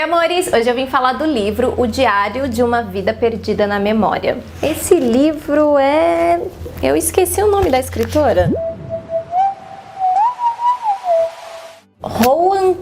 amores! Hoje eu vim falar do livro O Diário de uma Vida Perdida na Memória. Esse livro é... eu esqueci o nome da escritora. Rowan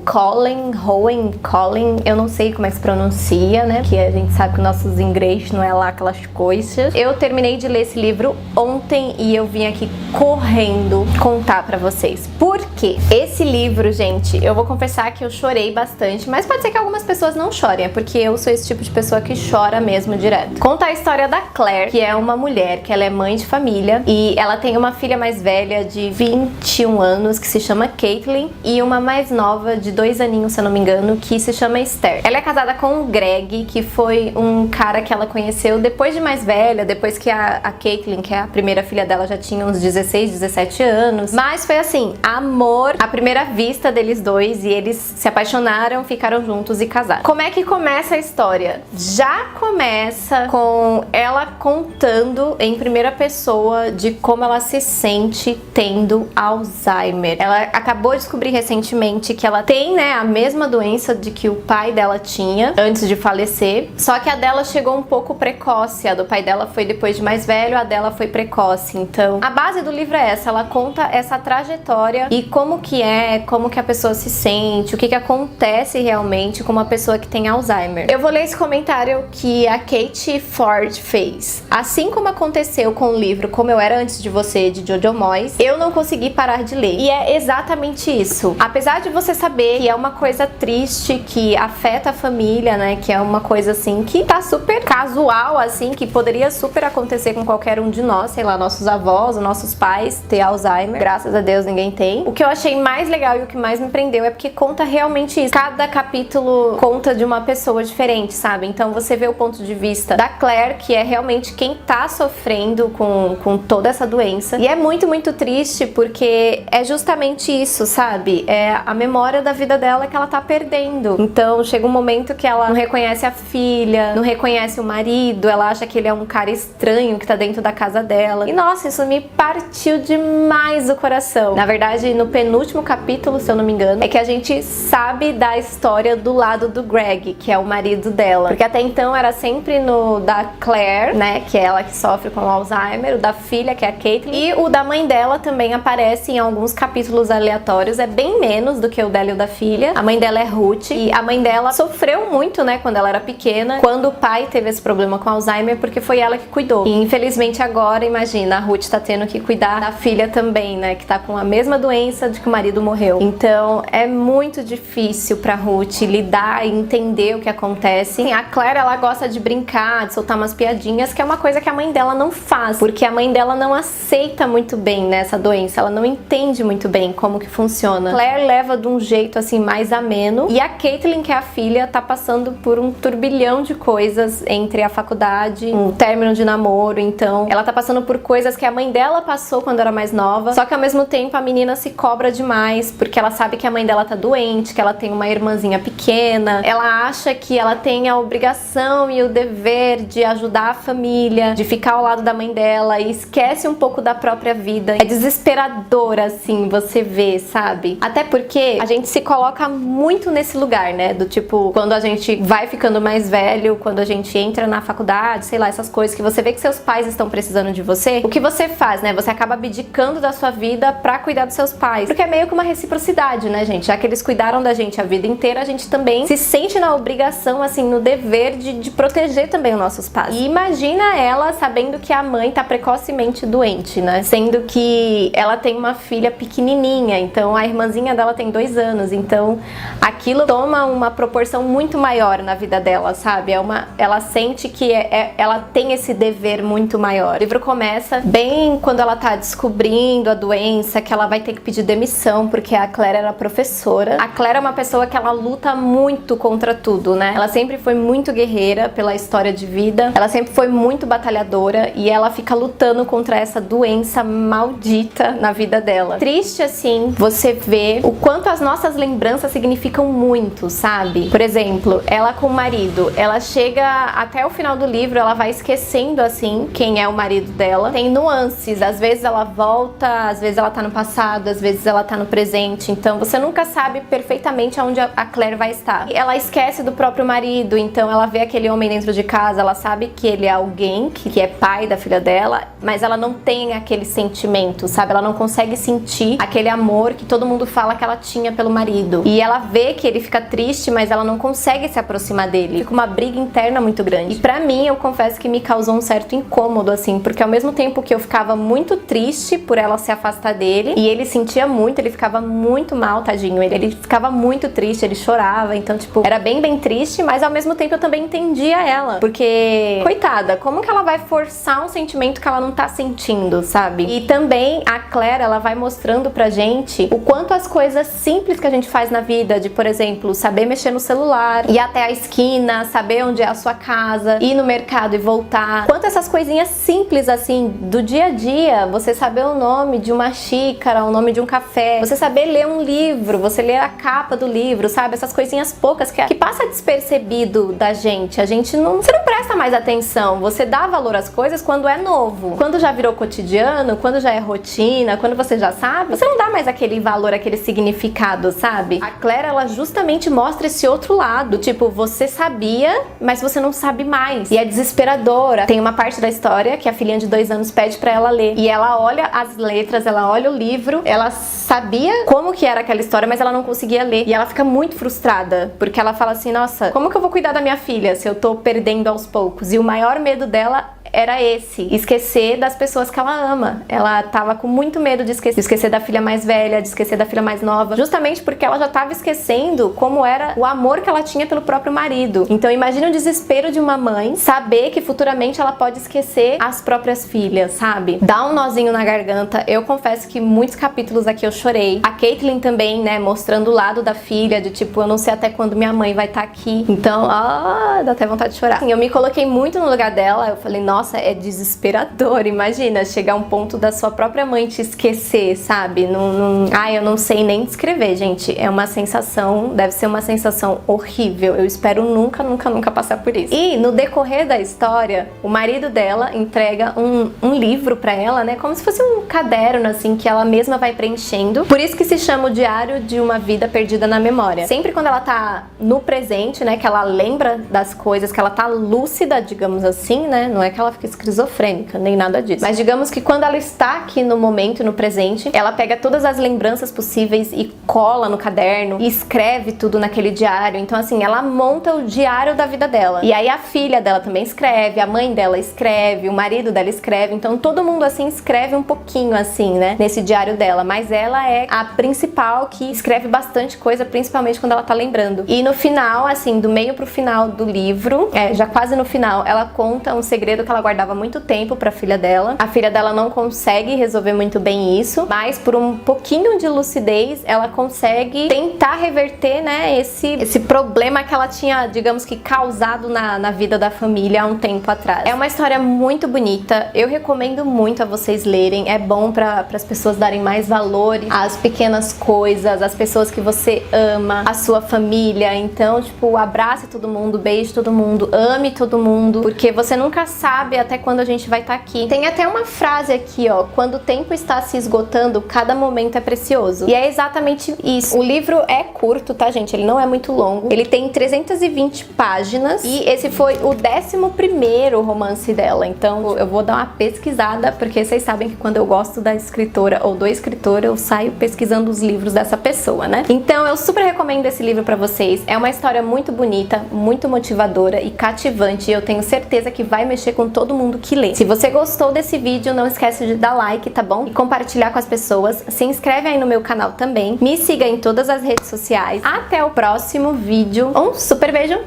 Colleen, eu não sei como é que se pronuncia, né? Porque a gente sabe que nossos inglês não é lá aquelas coisas. Eu terminei de ler esse livro ontem e eu vim aqui correndo contar pra vocês. Por quê? Esse livro, gente, eu vou confessar que eu chorei bastante, mas pode ser que algumas pessoas não chorem, é porque eu sou esse tipo de pessoa que chora mesmo direto. Conta a história da Claire, que é uma mulher, que ela é mãe de família e ela tem uma filha mais velha de 21 anos, que se chama Caitlin, e uma mais nova de 2 aninhos, se eu não me engano, que se chama Esther. Ela é casada com o Greg, que foi um cara que ela conheceu depois de mais velha, depois que a Caitlin, que é a primeira filha dela, já tinha uns 16, 17 anos. Mas foi assim, amor à primeira vista deles dois, e eles se apaixonaram, ficaram juntos e casaram. Como é que começa a história? Já começa com ela contando em primeira pessoa de como ela se sente tendo Alzheimer. Ela acabou de descobrir recentemente que ela tem, né, a mesma doença de que o pai dela tinha antes de falecer, só que a dela chegou um pouco precoce. A do pai dela foi depois de mais velho, a dela foi precoce. Então, a base do livro é essa, ela conta essa trajetória e como que a pessoa se sente, o que acontece realmente com uma pessoa que tem Alzheimer. Eu vou ler esse comentário que a Kate Ford fez. Assim como aconteceu com o livro Como Eu Era Antes de Você, de Jojo Moyes, eu não consegui parar de ler. E é exatamente isso. Apesar de você saber que é uma coisa triste, que afeta a família, né, que é uma coisa assim que tá super casual, assim, que poderia super acontecer com qualquer um de nós, sei lá, nossos avós, nossos pais ter Alzheimer. Graças a Deus ninguém tem. O que eu achei mais legal e o que mais me prendeu é porque conta realmente isso. Cada capítulo conta de uma pessoa diferente, sabe? Então você vê o ponto de vista da Claire, que é realmente quem tá sofrendo com toda essa doença. E é muito, muito triste porque é justamente isso, sabe? É a memória da vida dela que ela tá perdendo. Então chega um momento que ela não reconhece a filha, não reconhece o marido, ela acha que ele é um cara estranho que tá dentro da casa dela. E nossa, isso me partiu demais o coração. Na verdade, no penúltimo capítulo, se eu não me engano, é que a gente sabe da história do lado do Greg, que é o marido dela. Porque até então era sempre no da Claire, né, que é ela que sofre com Alzheimer, o da filha, que é a Caitlin, e o da mãe dela também aparece em alguns capítulos aleatórios, é bem menos do que o dela e o da filha. A mãe dela é Ruth, e a mãe dela sofreu muito, né, quando ela era pequena, quando o pai teve esse problema com Alzheimer, porque foi ela que cuidou. E infelizmente agora, imagina, a Ruth tá tendo que cuidar da filha também, né, que tá com a mesma doença de que o marido morreu. Então é muito difícil pra Ruth lidar e entender o que acontece. A Claire, ela gosta de brincar, de soltar umas piadinhas, que é uma coisa que a mãe dela não faz, porque a mãe dela não aceita muito bem, né, essa doença, ela não entende muito bem como que funciona. Claire leva de um jeito assim mais ameno, e a Caitlin, que é a filha, tá passando por um turbilhão de coisas entre a faculdade, um término de namoro. Então ela tá passando por coisas que a mãe dela passou quando era mais nova, só que ao mesmo tempo a menina se cobra demais, porque ela sabe que a mãe dela tá doente, que ela tem uma irmãzinha pequena, ela acha que ela tem a obrigação e o dever de ajudar a família, de ficar ao lado da mãe dela, e esquece um pouco da própria vida. É desesperador, assim, você vê, sabe? Até porque a gente se coloca muito nesse lugar, né, do tipo, quando a gente vai ficando mais velho, quando a gente entra na faculdade, sei lá, essas coisas que você vê que seus pais estão precisando de você, o que você faz, né? Você acaba abdicando da sua vida pra cuidar dos seus pais, porque é meio que uma reciprocidade, né, gente? Já que eles cuidaram da gente a vida inteira, a gente também se sente na obrigação, assim, no dever de proteger também os nossos pais. E imagina ela sabendo que a mãe tá precocemente doente, né? Sendo que ela tem uma filha pequenininha, então a irmãzinha dela tem 2 anos, então aquilo toma uma proporção muito maior na vida dela, sabe? Ela sente que ela tem esse dever muito maior. O livro começa bem quando ela tá descobrindo a doença, que ela vai ter que pedir demissão, porque a Claire era professora. A Claire é uma pessoa que ela luta muito contra tudo, né? Ela sempre foi muito guerreira pela história de vida, ela sempre foi muito batalhadora, e ela fica lutando contra essa doença maldita na vida dela. Triste, assim, você vê o quanto as nossas lembranças significam muito, sabe? Por exemplo, ela com o marido, ela chega até o final do livro, ela vai esquecendo, assim, quem é o marido dela. Tem nuances, às vezes ela volta, às vezes ela tá no passado, às vezes ela tá no presente, então você nunca sabe perfeitamente aonde a Claire vai estar. Ela esquece do próprio marido, então ela vê aquele homem dentro de casa, ela sabe que ele é alguém que é pai da filha dela, mas ela não tem aquele sentimento, sabe? Ela não consegue sentir aquele amor que todo mundo fala que ela tinha pelo marido. E ela vê que ele fica triste, mas ela não consegue se aproximar dele. Fica uma briga interna muito grande. E pra mim, eu confesso que me causou um certo incômodo, assim, porque ao mesmo tempo que eu ficava muito triste por ela se afastar dele, e ele sentia muito, ele ficava muito mal, tadinho. Ele ficava muito triste, ele chorava, então, tipo, era bem triste, mas ao mesmo tempo eu também entendia ela. Porque, coitada, como que ela vai forçar um sentimento que ela não tá sentindo, sabe? E também a Claire, ela vai mostrando pra gente o quanto as coisas simples que a gente faz na vida, de, por exemplo, saber mexer no celular, ir até a esquina, saber onde é a sua casa, ir no mercado e voltar. Quanto essas coisinhas simples, assim, do dia a dia, você saber o nome de uma xícara, o nome de um café, você saber ler um livro, você ler a capa do livro, sabe? Essas coisinhas poucas que passa despercebido da gente. A gente não... Você não presta mais atenção. Você dá valor às coisas quando é novo. Quando já virou cotidiano, quando já é rotina, quando você já sabe, você não dá mais aquele valor, aquele significado, sabe? A Claire, ela justamente mostra esse outro lado. Tipo, você sabia, mas você não sabe mais. E é desesperadora. Tem uma parte da história que a filhinha de 2 anos pede pra ela ler. E ela olha as letras, ela olha o livro, ela sabia como que era aquela história, mas ela não conseguia ler. E ela fica muito frustrada, porque ela fala assim, nossa, como que eu vou cuidar da minha filha se eu tô perdendo aos poucos? E o maior medo dela era esse, esquecer das pessoas que ela ama. Ela tava com muito medo de esquecer da filha mais velha, de esquecer da filha mais nova, justamente porque ela já tava esquecendo como era o amor que ela tinha pelo próprio marido. Então imagina o desespero de uma mãe saber que futuramente ela pode esquecer as próprias filhas, sabe? Dá um nozinho na garganta. Eu confesso que muitos capítulos aqui eu chorei. A Caitlin também, né, mostrando o lado da filha, de tipo, eu não sei até quando minha mãe vai estar aqui. Então, dá até vontade de chorar. Assim, eu me coloquei muito no lugar dela, eu falei, nossa, é desesperador, imagina, chegar a um ponto da sua própria mãe te esquecer, sabe? Eu não sei nem descrever, gente, é uma sensação, deve ser uma sensação horrível, eu espero nunca passar por isso. E no decorrer da história, o marido dela entrega um livro pra ela, né, como se fosse um caderno, assim, que ela mesma vai preenchendo, por isso que se chama o Diário de uma Vida Perdida na Memória. Sempre quando ela tá no presente, né, que ela lembra das coisas, que ela tá lúcida, digamos assim, né, não é que ela fica esquizofrênica, nem nada disso. Mas digamos que quando ela está aqui no momento, no presente, ela pega todas as lembranças possíveis e cola no caderno e escreve tudo naquele diário. Então, assim, ela monta o diário da vida dela. E aí a filha dela também escreve, a mãe dela escreve, o marido dela escreve. Então todo mundo, assim, escreve um pouquinho, assim, né, nesse diário dela. Mas ela é a principal que escreve bastante coisa, principalmente quando ela tá lembrando. E no final, assim, do meio pro final do livro, já quase no final, ela conta um segredo que ela guardava muito tempo pra filha dela. A filha dela não consegue resolver muito bem isso, mas por um pouquinho de lucidez, ela consegue tentar reverter, né, esse problema que ela tinha, digamos que, causado na vida da família há um tempo atrás. É uma história muito bonita, eu recomendo muito a vocês lerem, é bom para as pessoas darem mais valor às pequenas coisas, às pessoas que você ama, a sua família. Então, tipo, abrace todo mundo, beije todo mundo, ame todo mundo, porque você nunca sabe até quando a gente vai estar aqui. Tem até uma frase aqui, ó, quando o tempo está se esgotando, cada momento é precioso. E é exatamente isso. O livro é curto, tá, gente? Ele não é muito longo. Ele tem 320 páginas e esse foi o 11º romance dela. Então, eu vou dar uma pesquisada, porque vocês sabem que quando eu gosto da escritora ou do escritor, eu saio pesquisando os livros dessa pessoa, né? Então, eu super recomendo esse livro pra vocês. É uma história muito bonita, muito motivadora e cativante. E eu tenho certeza que vai mexer com todo mundo que lê. Se você gostou desse vídeo, não esquece de dar like, tá bom? E compartilhar com as pessoas. Se inscreve aí no meu canal também. Me siga em todas as redes sociais. Até o próximo vídeo. Um super beijo.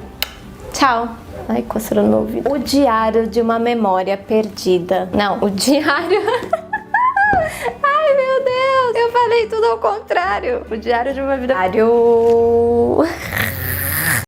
Tchau. Ai, coceira no meu ouvido. O Diário de uma Memória Perdida. Não, o diário... Ai, meu Deus. Eu falei tudo ao contrário. O Diário de uma Vida... Diário...